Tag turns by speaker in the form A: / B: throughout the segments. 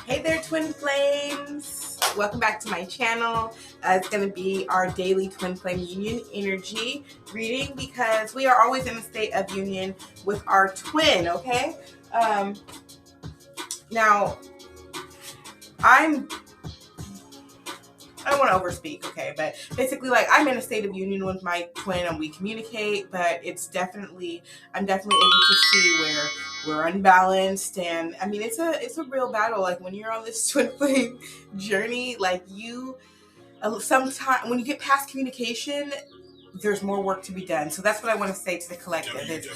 A: Hey there, Twin Flames! Welcome back to my channel. It's going to be our daily Twin Flame Union energy reading because we are always in a state of union with our twin, okay? Now, I don't want to overspeak, okay, but basically, like, I'm in a state of union with my twin and we communicate, but I'm definitely able to see where we're unbalanced. And I mean, it's a real battle. Like, when you're on this twin flame journey, like, sometimes when you get past communication, there's more work to be done. So that's what I want to say to the collective is,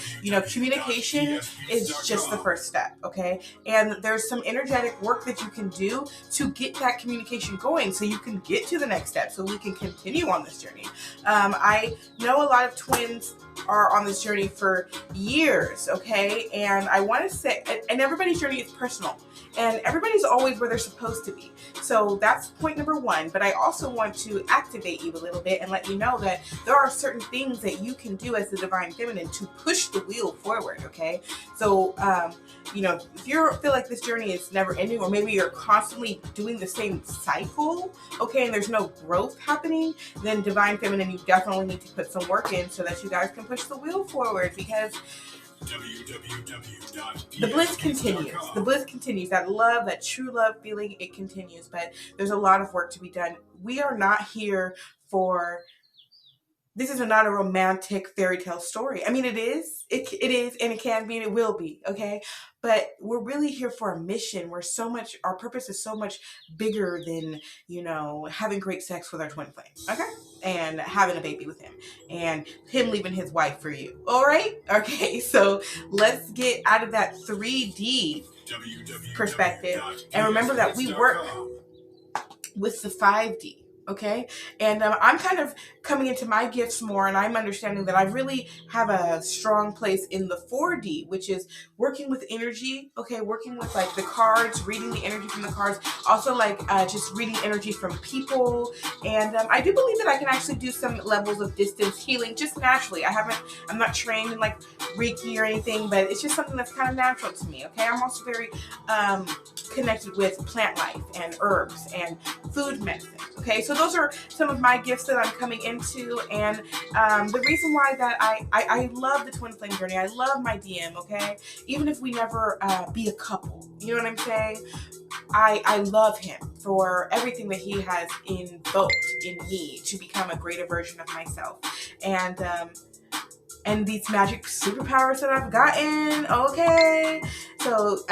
A: communication is just the first step, okay? And there's some energetic work that you can do to get that communication going so you can get to the next step so we can continue on this journey. I know a lot of twins are on this journey for years, okay? And I want to say, and everybody's journey is personal. And everybody's always where they're supposed to be. So that's point number one. But I also want to activate you a little bit and let you know that there are certain things that you can do as the Divine Feminine to push the wheel forward, okay? So, if you feel like this journey is never ending, or maybe you're constantly doing the same cycle, okay, and there's no growth happening, then Divine Feminine, you definitely need to put some work in so that you guys can push the wheel forward, because the bliss continues. The bliss continues. That love, that true love feeling, it continues. But there's a lot of work to be done. We are not here for... This is not a romantic fairy tale story. I mean, it is, and it can be, and it will be, okay? But we're really here for a mission. Our purpose is so much bigger than, having great sex with our twin flame, okay? And having a baby with him, and him leaving his wife for you, all right? Okay, so let's get out of that 3D perspective, and remember that we work with the 5D. Okay, and I'm kind of coming into my gifts more, and I'm understanding that I really have a strong place in the 4D, which is working with energy. Okay, working with like the cards, reading the energy from the cards, also like just reading energy from people. And I do believe that I can actually do some levels of distance healing just naturally. I'm not trained in like Reiki or anything, but it's just something that's kind of natural to me. Okay, I'm also very connected with plant life and herbs and food medicine. Okay, so those are some of my gifts that I'm coming into, and the reason why that I love the twin flame journey, I love my DM, okay? Even if we never be a couple, you know what I'm saying? I love him for everything that he has invoked in me to become a greater version of myself. And these magic superpowers that I've gotten, okay? So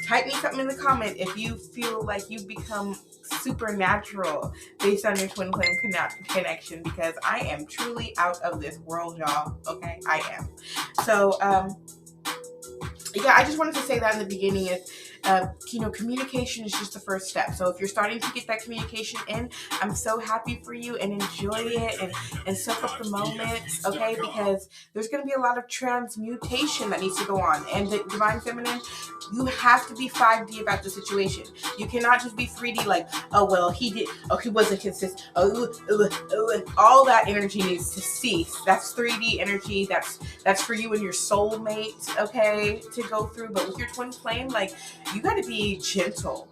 A: type me something in the comment if you feel like you've become supernatural based on your twin flame connection, because I am truly out of this world, y'all. Okay, I am. So yeah, I just wanted to say that in the beginning is, communication is just the first step. So if you're starting to get that communication in, I'm so happy for you, and enjoy it and soak up the moments, okay? Because there's going to be a lot of transmutation that needs to go on. And the Divine Feminine, you have to be 5D about the situation. You cannot just be 3D like, oh, well, he wasn't consistent. All that energy needs to cease. That's 3D energy. That's for you and your soulmate, okay, to go through. But with your twin flame, like, you got to be gentle,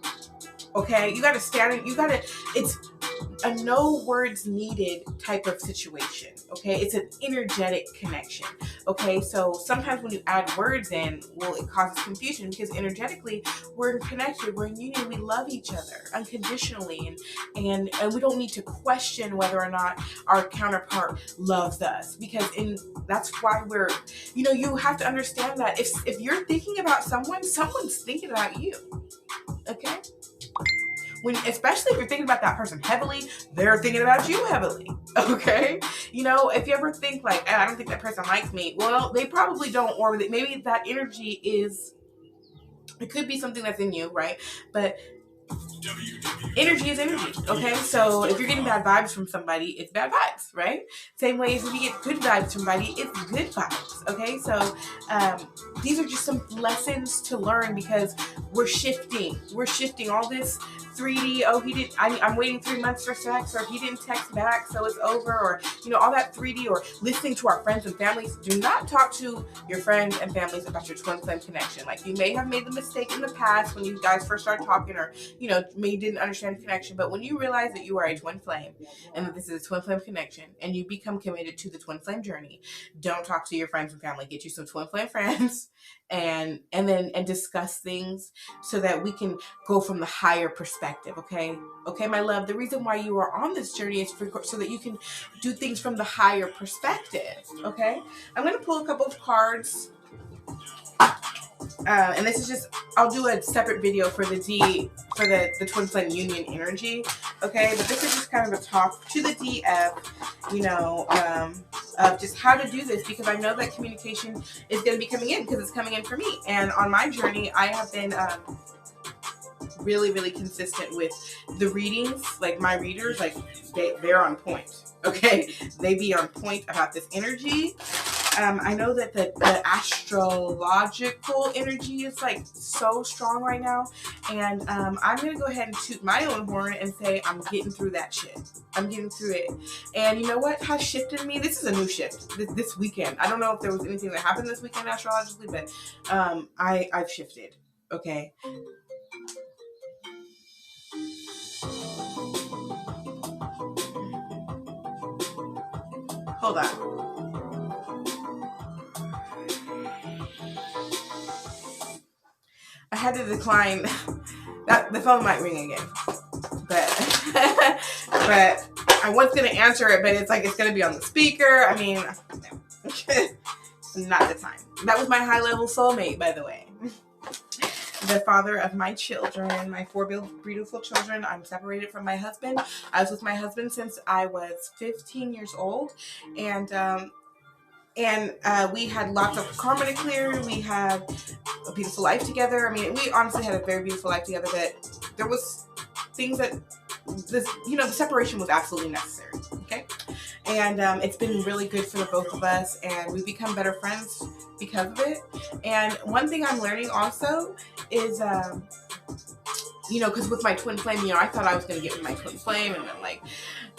A: okay? You got to it's a no words needed type of situation, okay? It's an energetic connection, okay? So sometimes when you add words in, well, it causes confusion, because energetically we're connected, we're in union, we love each other unconditionally, and we don't need to question whether or not our counterpart loves us, because that's why you have to understand that if you're thinking about someone's thinking about you, okay? Especially if you're thinking about that person heavily, they're thinking about you heavily, okay? If you ever think like, I don't think that person likes me, well, they probably don't, or maybe that energy it could be something that's in you, right? But energy is energy, okay? So if you're getting bad vibes from somebody, it's bad vibes, right? Same way as if you get good vibes from somebody, it's good vibes, okay? So these are just some lessons to learn because we're shifting. We're shifting all this 3D. Oh, I'm waiting 3 months for sex, or he didn't text back, so it's over, or all that 3D, or listening to our friends and families. Do not talk to your friends and families about your twin flame connection. Like, you may have made the mistake in the past when you guys first started talking, or maybe didn't understand the connection. But when you realize that you are a twin flame and that this is a twin flame connection, and you become committed to the twin flame journey, don't talk to your friends and family. Get you some twin flame friends and discuss things so that we can go from the higher perspective. Okay, my love, the reason why you are on this journey is so that you can do things from the higher perspective. Okay, I'm going to pull a couple of cards, and this is just, I'll do a separate video for the twin flame union energy. Okay, but this is just kind of a talk to the DF, of just how to do this, because I know that communication is going to be coming in, because it's coming in for me. And on my journey, I have been really, really consistent with the readings. Like, my readers, like, they're on point. Okay, they be on point about this energy. I know that the astrological energy is like so strong right now, and I'm gonna go ahead and toot my own horn and say I'm getting through that shit. I'm getting through it. And you know what has shifted me? This is a new shift this weekend. I don't know if there was anything that happened this weekend astrologically, but I've shifted. Okay. Hold on. I had to decline. That the phone might ring again, but I was gonna answer it, but it's like it's gonna be on the speaker. I mean, not the time. That was my high level soulmate, by the way. The father of my children, my 4 beautiful children. I'm separated from my husband. I was with my husband since I was 15 years old, and we had lots of karma to clear. We had a beautiful life together. I mean, we honestly had a very beautiful life together, but there was things that the separation was absolutely necessary. Okay. And it's been really good for the both of us, and we've become better friends because of it. And one thing I'm learning also is, because with my twin flame, I thought I was going to get with my twin flame, and then, like,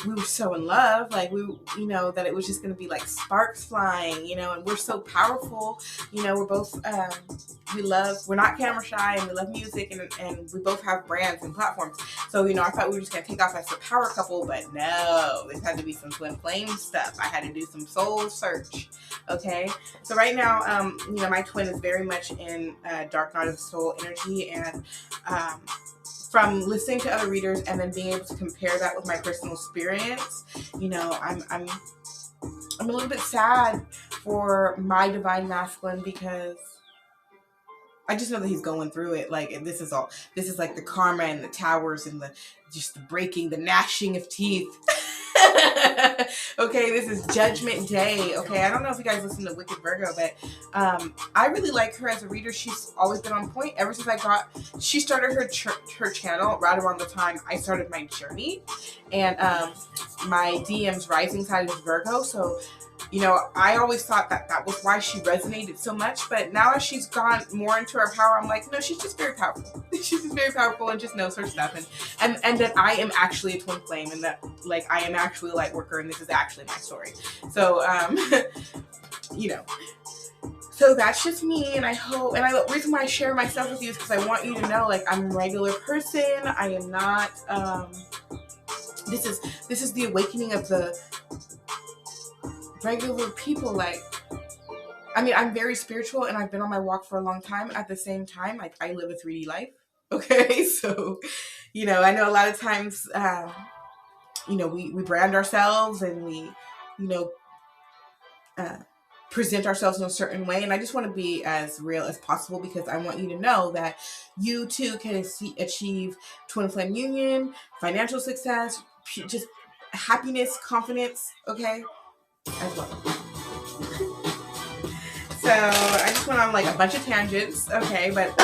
A: we were so in love, like, that it was just going to be like sparks flying, and we're so powerful, we're both, we're not camera shy, and we love music, and we both have brands and platforms. So, I thought we were just going to take off as a power couple, but no, this had to be some twin flame stuff. I had to do some soul search. Okay. So right now, my twin is very much in dark night of soul energy, and, from listening to other readers and then being able to compare that with my personal experience, I'm a little bit sad for my divine masculine, because I just know that he's going through it. Like, this is like the karma and the towers and the breaking, the gnashing of teeth. Okay, this is Judgment Day. Okay, I don't know if you guys listen to Wicked Virgo, but I really like her as a reader. She's always been on point ever since she started her channel right around the time I started my journey, and my DM's rising sign is Virgo, so I always thought that was why she resonated so much. But now as she's gone more into her power, I'm like, no, she's just very powerful. She's just very powerful and just knows her stuff. And that I am actually a twin flame, and that, like, I am actually a light worker, and this is actually my story. So, so that's just me. And the reason why I share myself with you is because I want you to know, like, I'm a regular person. I am not, this is the awakening of the regular people. Like, I mean, I'm very spiritual, and I've been on my walk for a long time. At the same time, like, I live a 3D life. Okay, so I know a lot of times we brand ourselves, and we present ourselves in a certain way, and I just want to be as real as possible, because I want you to know that you too can achieve twin flame union, financial success, just happiness, confidence, okay, as well. So I just went on like a bunch of tangents, okay, but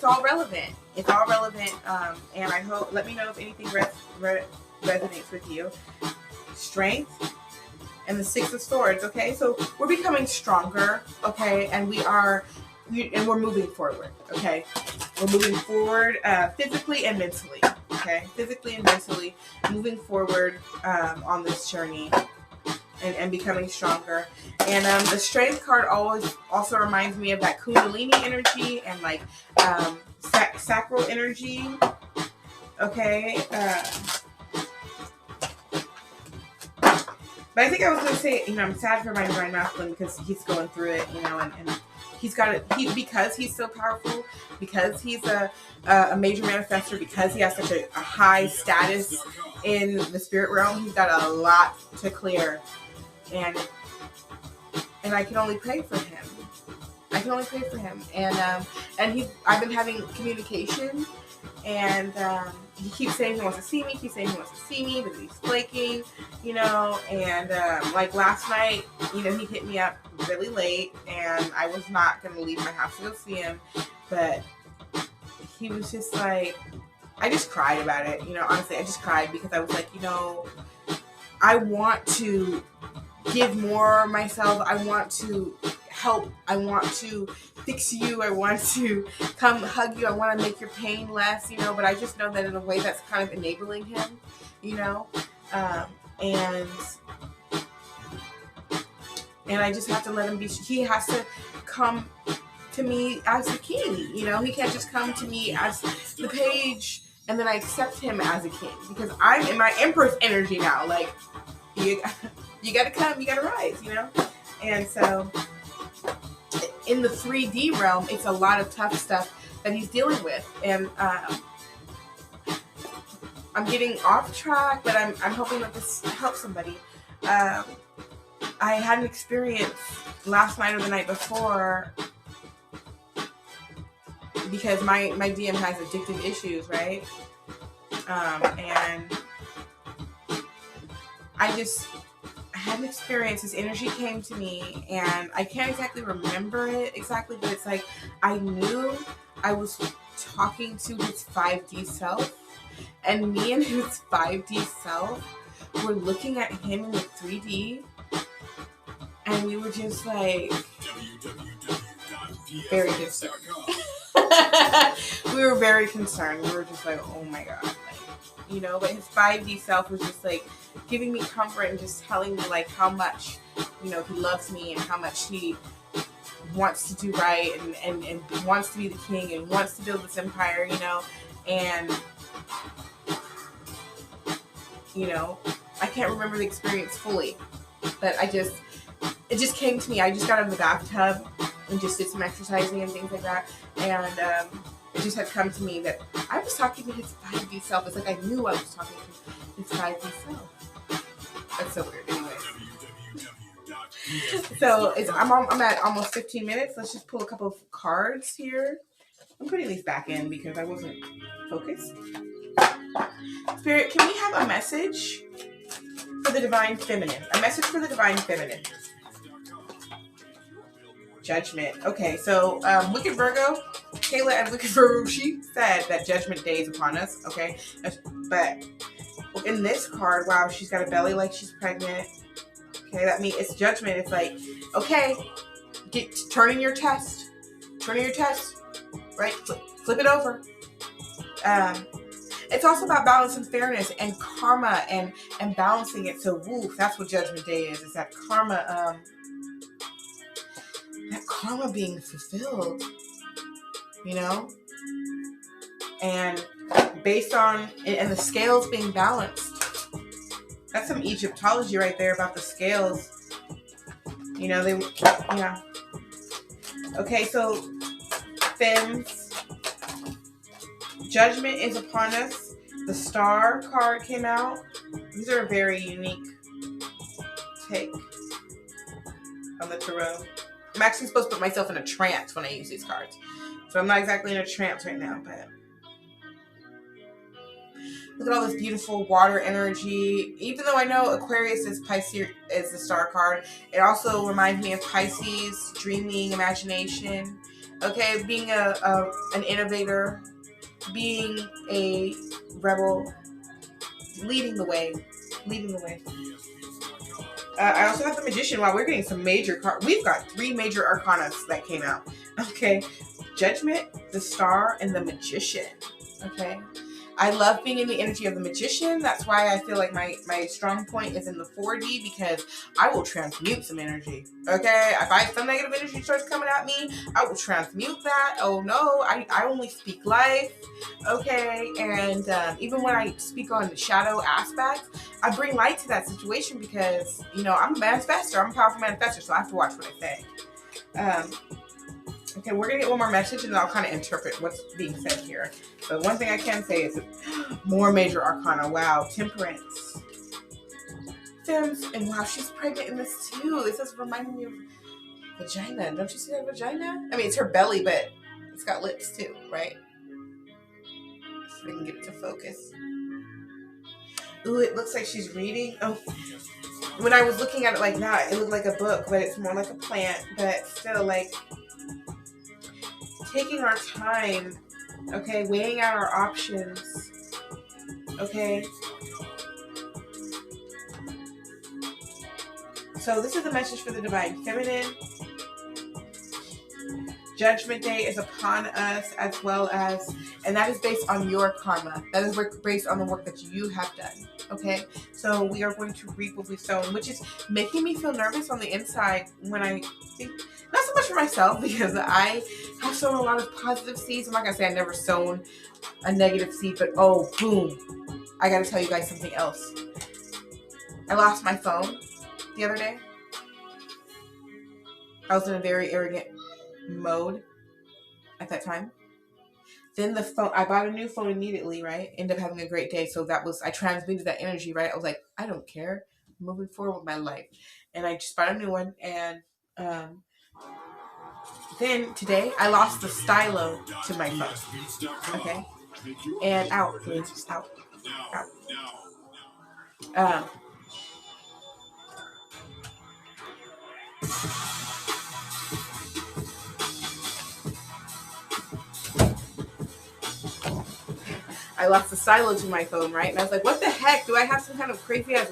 A: it's all relevant. It's all relevant. And I hope, let me know if anything resonates with you. Strength and the Six of Swords. Okay, so we're becoming stronger. Okay, and we're moving forward. Okay, we're moving forward physically and mentally. Okay, physically and mentally moving forward on this journey. And becoming stronger. And the Strength card also reminds me of that Kundalini energy and like sacral energy. Okay. But I think I was going to say, I'm sad for my divine masculine because he's going through it, and he's got it. Because he's so powerful, because he's a major manifestor, because he has such a high status in the spirit realm, he's got a lot to clear. And I can only pray for him. And I've been having communication, and he keeps saying he wants to see me, but he's flaking, and like last night, he hit me up really late, and I was not going to leave my house to go see him, but he was just like, I just cried about it, honestly, I just cried because I was like, I want to give more myself. I want to help. I want to fix you. I want to come hug you. I want to make your pain less, but I just know that in a way that's kind of enabling him, and I just have to let him be. He has to come to me as the king, he can't just come to me as the page and then I accept him as a king, because I'm in my Empress energy now. Like, you gotta come, you gotta rise, And so in the 3D realm, it's a lot of tough stuff that he's dealing with. And I'm getting off track, but I'm hoping that this helps somebody. I had an experience last night or the night before, because my DM has addictive issues, right? And I had an experience. This energy came to me, and I can't exactly remember it exactly, but it's like I knew I was talking to his 5D self, and me and his 5D self were looking at him in the 3D, and we were just like very concerned. We were very concerned. We were just like, oh my god, but his 5D self was just like giving me comfort and just telling me like how much, he loves me and how much he wants to do right and wants to be the king and wants to build this empire, and I can't remember the experience fully, but it just came to me. I just got out of the bathtub and just did some exercising and things like that, and it just had come to me that I was talking to his 5D self. It's like I knew I was talking to his 5D self. That's so weird. Anyway, so I'm at almost 15 minutes. Let's just pull a couple of cards here. I'm putting these back in because I wasn't focused. Spirit, can we have a message for the Divine Feminine? A message for the Divine Feminine. Judgment. Okay, so Wicked Virgo, Kayla and Wicked Virgo, she said that Judgment Day is upon us. Okay, but in this card, wow, she's got a belly like she's pregnant. Okay, that means it's judgment. It's like, okay, turn in your test, right? Flip it over. It's also about balance and fairness and karma and balancing it. So, woof, that's what Judgment Day is. It's that karma, being fulfilled, and based on, and the scales being balanced. That's some Egyptology right there about the scales. Okay, so Femmes, Judgment is upon us. The Star card came out. These are a very unique take on the tarot. I'm actually supposed to put myself in a trance when I use these cards. So I'm not exactly in a trance right now, but look at all this beautiful water energy. Even though I know Aquarius is Pisces, is the Star card, it also reminds me of Pisces, dreaming, imagination, Okay, being an innovator, being a rebel, leading the way, leading the way. I also have the Magician. Wow, we're getting some major cards. We've got 3 major arcanas that came out. Okay, Judgment, the Star, and the Magician. Okay, I love being in the energy of the Magician. That's why I feel like my strong point is in the 4D, because I will transmute some energy. Okay, if some negative energy starts coming at me, I will transmute that. Oh no, I only speak life. Okay, and even when I speak on shadow aspects, I bring light to that situation because, you know, I'm a manifester. I'm a powerful manifester, so I have to watch what I say. Okay, we're gonna get one more message and then I'll kind of interpret what's being said here. But one thing I can say is more major arcana. Wow, Temperance. Femmes, and wow, she's pregnant in this too. This is reminding me of vagina. Don't you see that vagina? I mean, it's her belly, but it's got lips too, right? So we can get it to focus. Ooh, it looks like she's reading. Oh, when I was looking at it like that, it looked like a book, but it's more like a plant. But still, like, taking our time, okay, weighing out our options, okay. So this is a message for the Divine Feminine. Judgment Day is upon us, as well as, and that is based on your karma. That is based on the work that you have done. Okay, so we are going to reap what we've sown, which is making me feel nervous on the inside when I think, not so much for myself, because I have sown a lot of positive seeds. I'm not gonna say I never sown a negative seed, but oh, boom, I gotta tell you guys something else. I lost my phone the other day. I was in a very arrogant mode at that time. Then the phone, I bought a new phone immediately, right? Ended up having a great day. So that was, I transmuted that energy, right? I was like, I don't care. I'm moving forward with my life. And I just bought a new one. And then today, I lost the stylo to my phone. Okay? And out, please. Out. I lost the stylo to my phone, right? And I was like, what the heck? Do I have some kind of crazy ass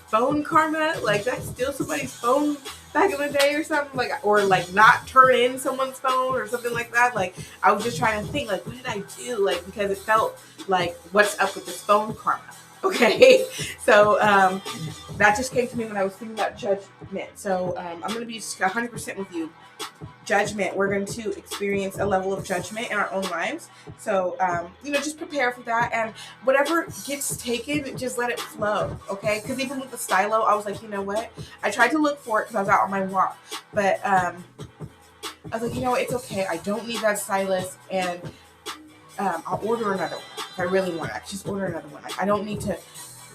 A: phone karma? Like, did I steal somebody's phone back in the day or something? Like, or like not turn in someone's phone or something like that? Like, I was just trying to think, like, what did I do? Like, because it felt like, what's up with this phone karma? Okay, so that just came to me when I was thinking about judgment. So I'm going to be 100% with you. Judgment, we're going to experience a level of judgment in our own lives. So, you know, just prepare for that. And whatever gets taken, just let it flow, okay? Because even with the stylo, I was like, you know what? I tried to look for it because I was out on my walk. But I was like, you know what? It's okay. I don't need that stylus. And I'll order another one. If I really want it, I can just order another one. I don't need to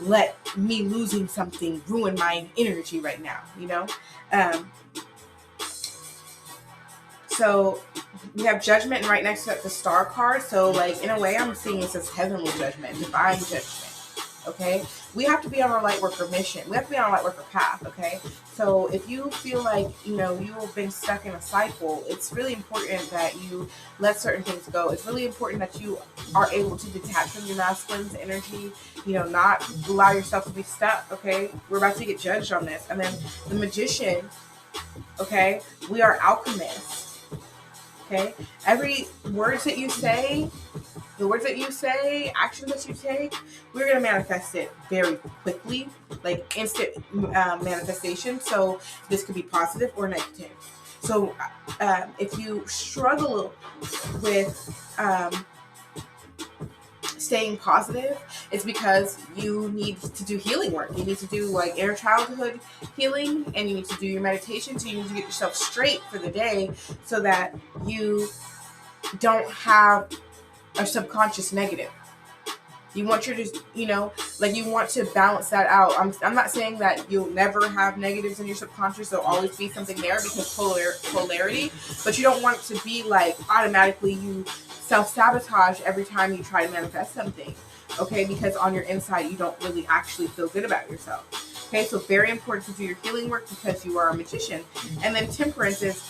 A: let me losing something ruin my energy right now, you know? So we have judgment, and right next to it, the star card. So, like, in a way, I'm seeing this as heavenly judgment, divine judgment. Okay, we have to be on our light worker mission. We have to be on our light worker path. Okay, so if you feel like, you know, you've been stuck in a cycle, it's really important that you let certain things go. It's really important that you are able to detach from your masculine's energy. You know, not allow yourself to be stuck. Okay, we're about to get judged on this. And then the Magician. Okay, we are alchemists. Okay, every words that you say, the words that you say, actions that you take, we're going to manifest it very quickly, like instant manifestation. So this could be positive or negative. So if you struggle with staying positive, it's because you need to do healing work. You need to do like inner childhood healing, and you need to do your meditation. So you need to get yourself straight for the day so that you don't have a subconscious negative. You want your, you know, like you want to balance that out. I'm not saying that you'll never have negatives in your subconscious. There'll always be something there because polarity, but you don't want it to be like automatically you self-sabotage every time you try to manifest something. Okay, because on your inside you don't really actually feel good about yourself. Okay, so very important to do your healing work because you are a magician. And then temperance is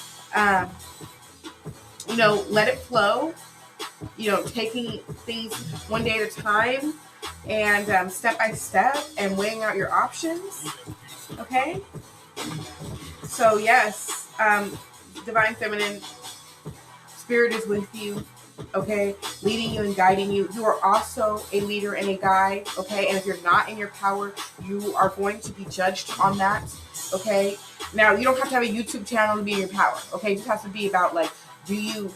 A: you know, let it flow, you know, taking things one day at a time and step by step and weighing out your options. Okay? So, yes, Divine Feminine, Spirit is with you, okay? Leading you and guiding you. You are also a leader and a guide, okay? And if you're not in your power, you are going to be judged on that, okay? Now, you don't have to have a YouTube channel to be in your power, okay? It just has to be about, like, do you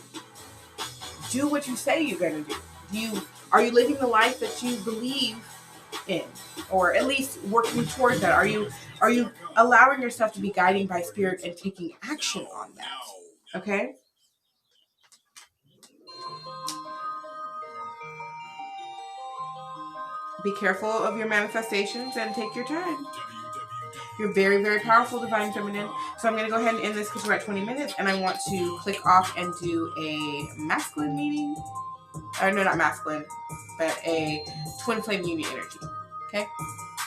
A: do what you say you're going to do? Are you living the life that you believe in, or at least working towards that? Are you allowing yourself to be guided by Spirit and taking action on that? Okay? Be careful of your manifestations and take your time. You're very, very powerful, Divine Feminine. So I'm going to go ahead and end this because we're at 20 minutes, and I want to click off and do a masculine meeting. Or no, not masculine, but a twin flame union energy. Okay?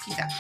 A: Peace out.